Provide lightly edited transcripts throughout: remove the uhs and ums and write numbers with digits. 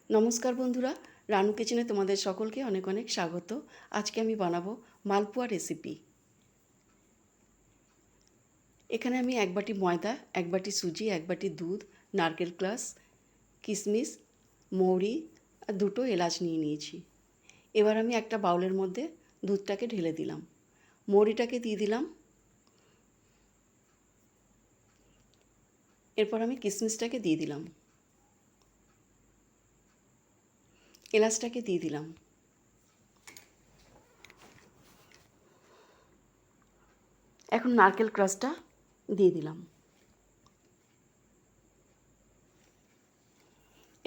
নমস্কার বন্ধুরা, রানু কিচেনে তোমাদের সকলকে অনেক অনেক স্বাগত। আজকে আমি বানাবো মালপোয়া রেসিপি। এখানে আমি 1 বাটি ময়দা, 1 বাটি সুজি, 1 বাটি দুধ, নারকেল ক্লাস, কিশমিশ, মৌরি আর 2টো এলাচ নিয়ে নিয়েছি। এবার আমি একটা বাউলের মধ্যে দুধটাকে ঢেলে দিলাম, মৌরিটাকে দিয়ে দিলাম, এরপর আমি কিশমিশটাকে দিয়ে দিলাম, এলাচটাকে দিয়ে দিলাম। এখন নারকেল ক্রাশটা দিয়ে দিলাম।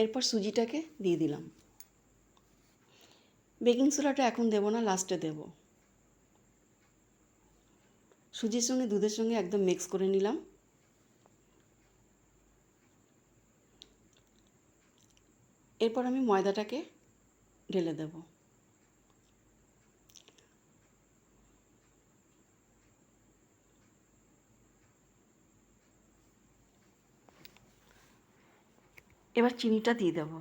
এরপর সুজিটাকে দিয়ে দিলাম। বেকিং সোডাটা এখন দেবো না, লাস্টে দেব। সুজির সঙ্গে দুধের সঙ্গে একদম মিক্স করে নিলাম। এরপর আমি ময়দাটাকে ঢেলে দেব। এবার চিনিটা দিয়ে দেব।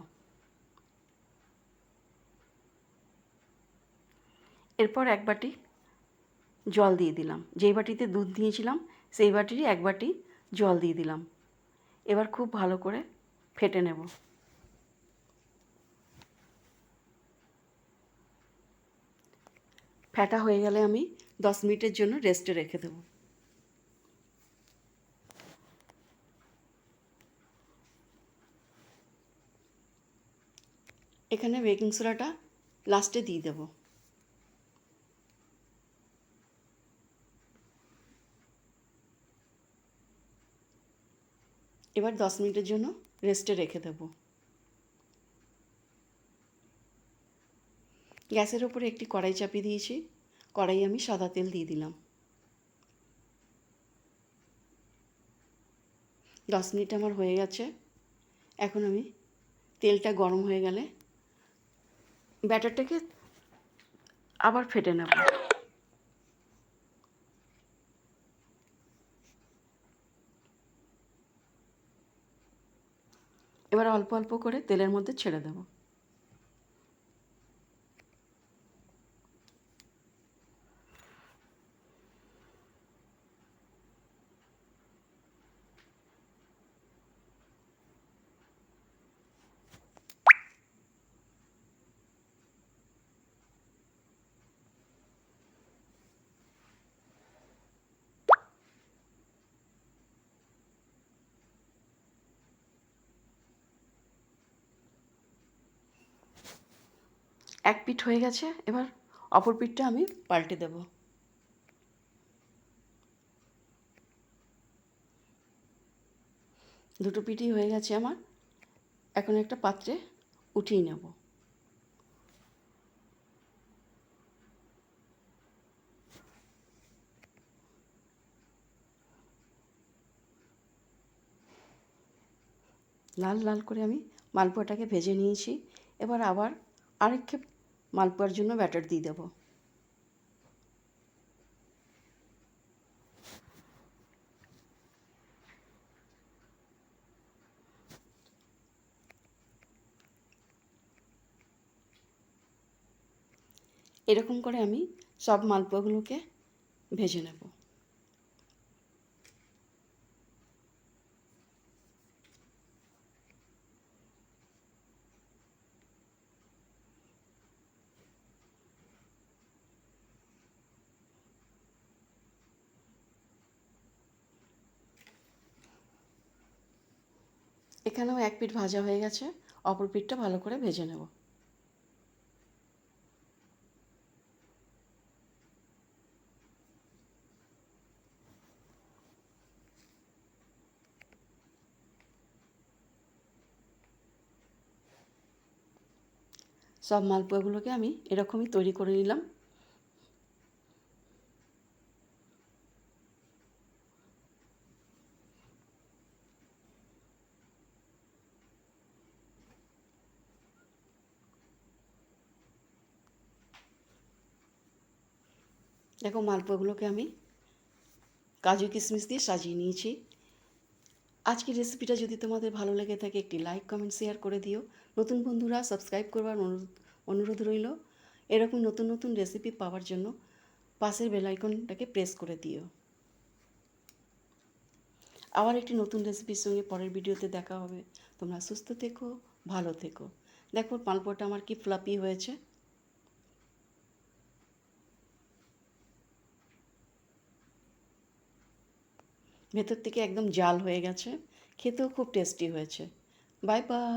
এরপর 1 বাটি জল দিয়ে দিলাম। যেই বাটিতে দুধ দিয়েছিলাম সেই বাটিরই 1 বাটি জল দিয়ে দিলাম। এবার খুব ভালো করে ফেটে নেব। ফেটা হয়ে গেলে আমি 10 মিনিটের জন্য রেস্টে রেখে দেব। এখানে বেকিং সোডাটা লাস্টে দিয়ে দেব। এবার 10 মিনিটের জন্য রেস্টে রেখে দেব। গ্যাসের ওপরে একটি কড়াই চাপিয়ে দিয়েছি। কড়াই আমি সাদা তেল দিয়ে দিলাম। 10 মিনিট আমার হয়ে গেছে। এখন আমি তেলটা গরম হয়ে গেলে ব্যাটারটাকে আবার ফেটে নেব। এবার অল্প অল্প করে তেলের মধ্যে ছেড়ে দেব। এক পিঠ হয়ে গেছে, এবার অপর পিঠটা আমি পাল্টে দেব। দুটো পিঠই হয়ে গেছে আমার। এখন একটা পাত্রে উঠিয়ে নেব। লাল লাল করে আমি মালপোয়াটাকে ভেজে নিয়েছি। এবার আবার আরেক খেপ মালপোয়ার জন্য ব্যাটার দিয়ে দেব। এরকম করে আমি সব মালপোয়াগুলোকে ভেজে নেব। এখানেও এক পিঠ ভাজা হয়ে গেছে, অপর পিঠটা ভালো করে ভেজে নেব। সব মালপোয়াগুলোকে আমি এরকমই তৈরি করে নিলাম। দেখো মালপোয়াগুলোকে আমি কাজু কিশমিশ দিয়ে সাজিয়ে নিয়েছি। আজকের রেসিপিটা যদি তোমাদের ভালো লেগে থাকে একটি লাইক কমেন্ট শেয়ার করে দিও। নতুন বন্ধুরা সাবস্ক্রাইব করবার অনুরোধ রইল। এরকম নতুন নতুন রেসিপি পাওয়ার জন্য পাশের বেল আইকনটাকে প্রেস করে দিও। আবার একটি নতুন রেসিপির সঙ্গে পরের ভিডিওতে দেখা হবে। তোমরা সুস্থ থেকো, ভালো থেকো। দেখো মালপোয়াটা আমার কি ফ্লাপি হয়েছে। ভেতর থেকে একদম জাল হয়ে গেছে, খেতেও খুব টেস্টি হয়েছে। Bye bye.